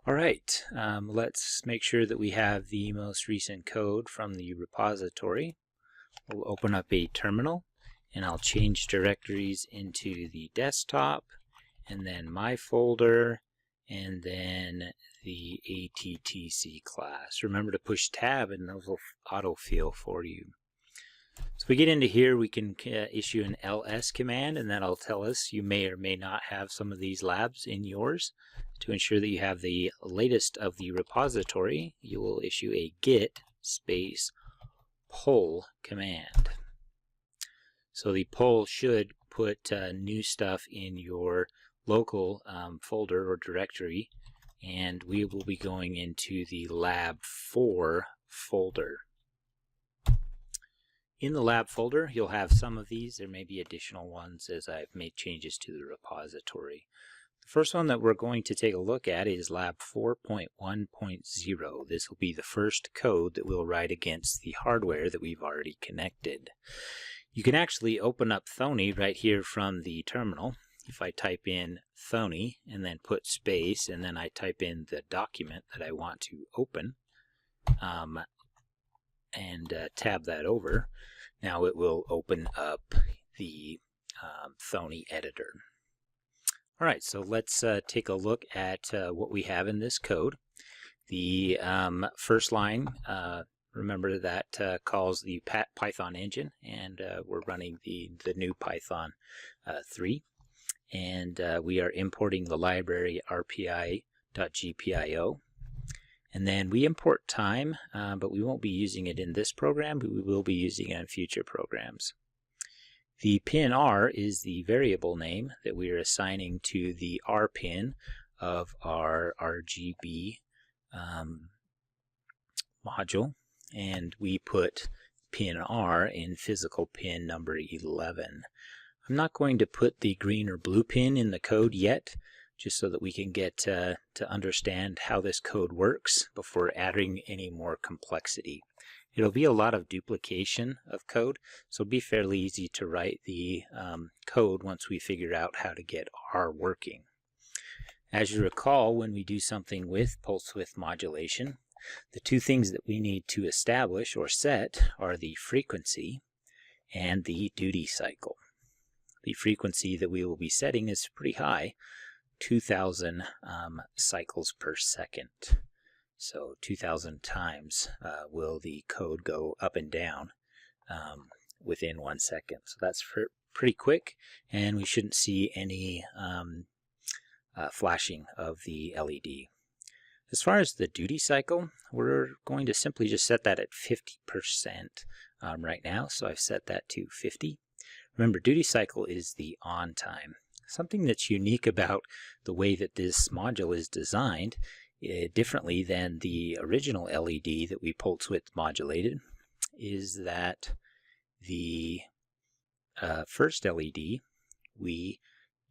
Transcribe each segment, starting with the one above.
All right, let's make sure that we have the most recent code from the repository. We'll open up a terminal, and I'll change directories into the desktop, and then my folder, and then the ATTC class. Remember to push tab and those will autofill for you. So if we get into here, we can issue an ls command, and that'll tell us you may or may not have some of these labs in yours. To ensure that you have the latest of the repository, you will issue a git space pull command. So the pull should put new stuff in your local folder or directory, and we will be going into the Lab4 folder. In the lab folder, you'll have some of these. There may be additional ones as I've made changes to the repository. The first one that we're going to take a look at is Lab4.1.0. This will be the first code that we'll write against the hardware that we've already connected. You can actually open up Thony right here from the terminal. If I type in Thony and then put space and then I type in the document that I want to open and tab that over, now it will open up the Thony editor. Alright, so let's take a look at what we have in this code. The first line, remember that calls the Python engine, and we're running the new Python 3. And we are importing the library rpi.gpio. And then we import time, but we won't be using it in this program, but we will be using it in future programs. The pin R is the variable name that we are assigning to the R pin of our RGB module, and we put pin R in physical pin number 11. I'm not going to put the green or blue pin in the code yet, just so that we can get to understand how this code works before adding any more complexity. It'll be a lot of duplication of code, so it'll be fairly easy to write the code once we figure out how to get R working. As you recall, when we do something with pulse width modulation, the two things that we need to establish or set are the frequency and the duty cycle. The frequency that we will be setting is pretty high, 2,000 cycles per second. So 2,000 times will the code go up and down within 1 second. So that's pretty quick, and we shouldn't see any flashing of the LED. As far as the duty cycle, we're going to simply just set that at 50% right now. So I've set that to 50. Remember, duty cycle is the on time. Something that's unique about the way that this module is designed differently than the original LED that we pulse width modulated is that the first LED we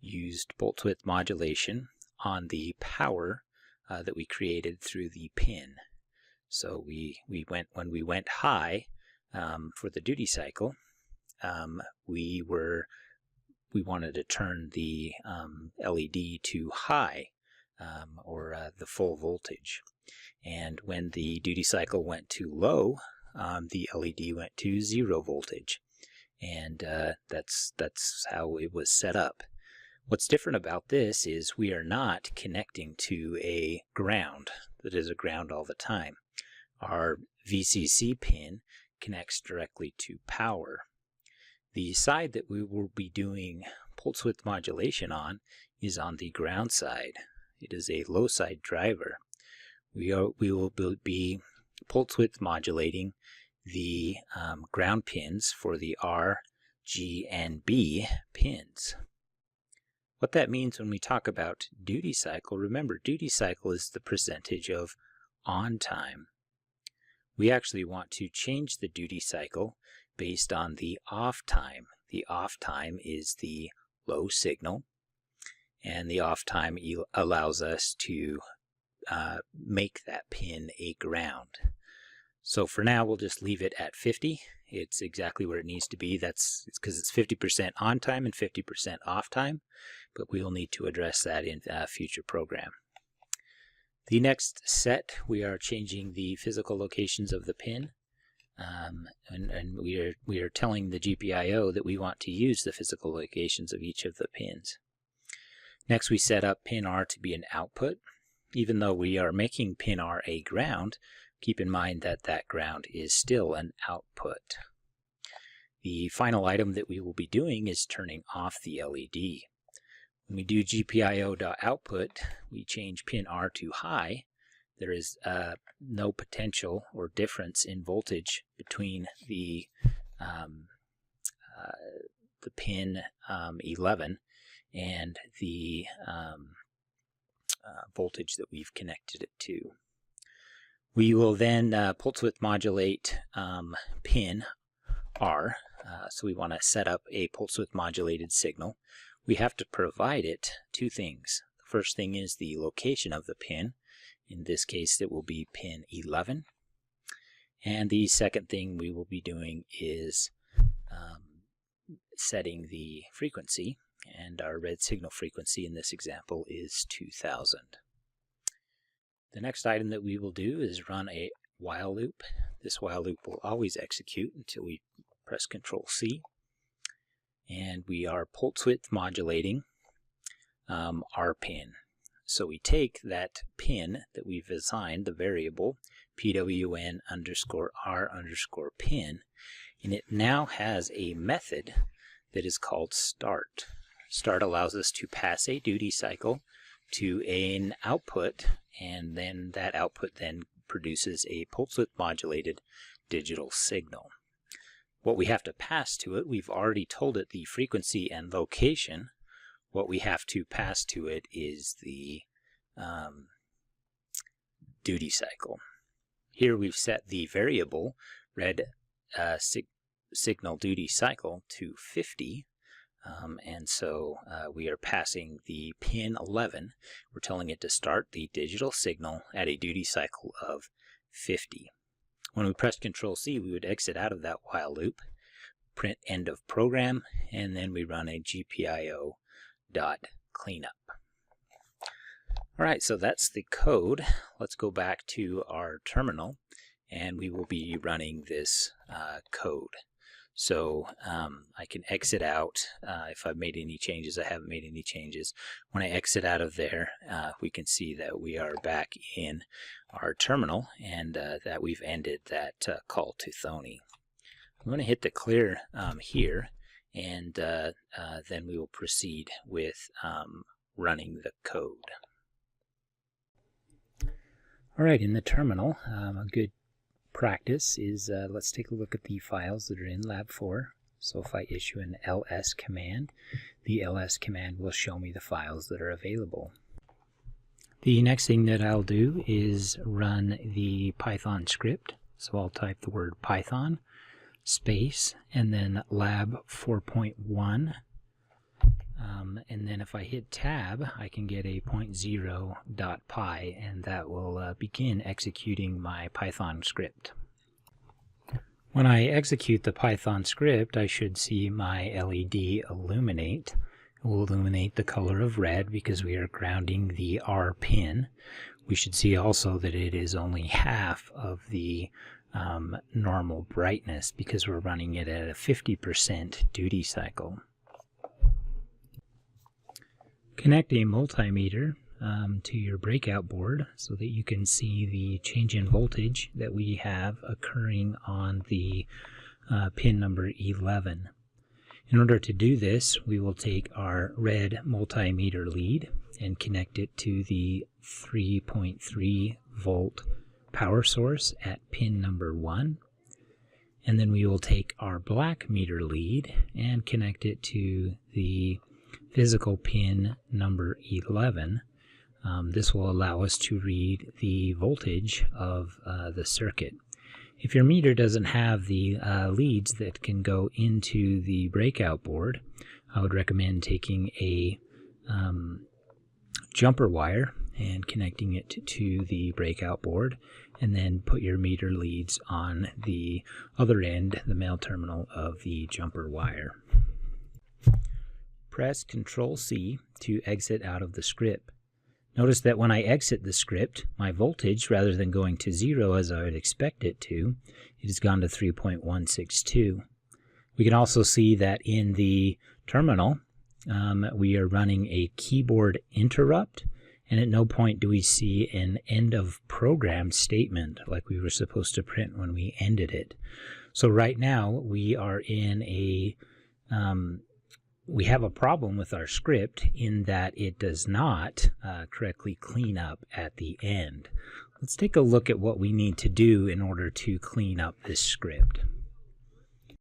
used pulse width modulation on the power that we created through the pin. So when we went high for the duty cycle, we wanted to turn the LED to high, or the full voltage. And when the duty cycle went too low, the LED went to 0 voltage. And that's how it was set up. What's different about this is we are not connecting to a ground that is a ground all the time. Our VCC pin connects directly to power. The side that we will be doing pulse width modulation on is on the ground side. It is a low side driver. We will be pulse width modulating the ground pins for the R, G, and B pins. What that means when we talk about duty cycle, remember, duty cycle is the percentage of on time. We actually want to change the duty cycle based on the off time. The off time is the low signal, and the off time allows us to make that pin a ground. So for now, we'll just leave it at 50. It's exactly where it needs to be. It's because it's 50% on time and 50% off time, but we'll need to address that in a future program. The next set, we are changing the physical locations of the pin, and we are telling the GPIO that we want to use the physical locations of each of the pins. Next, we set up pin R to be an output. Even though we are making pin R a ground, keep in mind that that ground is still an output. The final item that we will be doing is turning off the LED. When we do GPIO.output, we change pin R to high. There is no potential or difference in voltage between the pin 11 and the voltage that we've connected it to. We will then pulse width modulate pin R. So we want to set up a pulse width modulated signal. We have to provide it two things. The first thing is the location of the pin. In this case, it will be pin 11. And the second thing we will be doing is setting the frequency. And our red signal frequency in this example is 2000. The next item that we will do is run a while loop. This while loop will always execute until we press Ctrl+C. And we are pulse width modulating our pin. So we take that pin that we've assigned, the variable PWN_R_pin, and it now has a method that is called start. Start allows us to pass a duty cycle to an output, and then that output then produces a pulse width modulated digital signal. What we have to pass to it, we've already told it the frequency and location. What we have to pass to it is the duty cycle. Here we've set the variable red signal duty cycle to 50. And so we are passing the pin 11. We're telling it to start the digital signal at a duty cycle of 50. When we press Ctrl+C, we would exit out of that while loop, print end of program, and then we run a GPIO.cleanup. Alright, so that's the code. Let's go back to our terminal, and we will be running this code. So I can exit out if I've made any changes. I haven't made any changes. When I exit out of there, we can see that we are back in our terminal and that we've ended that call to Thony. I'm going to hit the clear here, and then we will proceed with running the code. All right, in the terminal, a good practice is let's take a look at the files that are in Lab4. So if I issue an ls command, the ls command will show me the files that are available. The next thing that I'll do is run the Python script. So I'll type the word Python space and then Lab4.1. And then if I hit tab, I can get a .0.py, and that will begin executing my Python script. When I execute the Python script, I should see my LED illuminate. It will illuminate the color of red because we are grounding the R pin. We should see also that it is only half of the normal brightness because we're running it at a 50% duty cycle. Connect a multimeter to your breakout board so that you can see the change in voltage that we have occurring on the pin number 11. In order to do this, we will take our red multimeter lead and connect it to the 3.3 volt power source at pin number 1. And then we will take our black meter lead and connect it to the physical pin number 11. This will allow us to read the voltage of the circuit. If your meter doesn't have the leads that can go into the breakout board, I would recommend taking a jumper wire and connecting it to the breakout board, and then put your meter leads on the other end, the male terminal of the jumper wire. Press Ctrl+C to exit out of the script. Notice that when I exit the script, my voltage, rather than going to 0 as I would expect it to, it has gone to 3.162. We can also see that in the terminal, we are running a keyboard interrupt, and at no point do we see an end of program statement like we were supposed to print when we ended it. So right now we are in a we have a problem with our script in that it does not correctly clean up at the end. Let's take a look at what we need to do in order to clean up this script.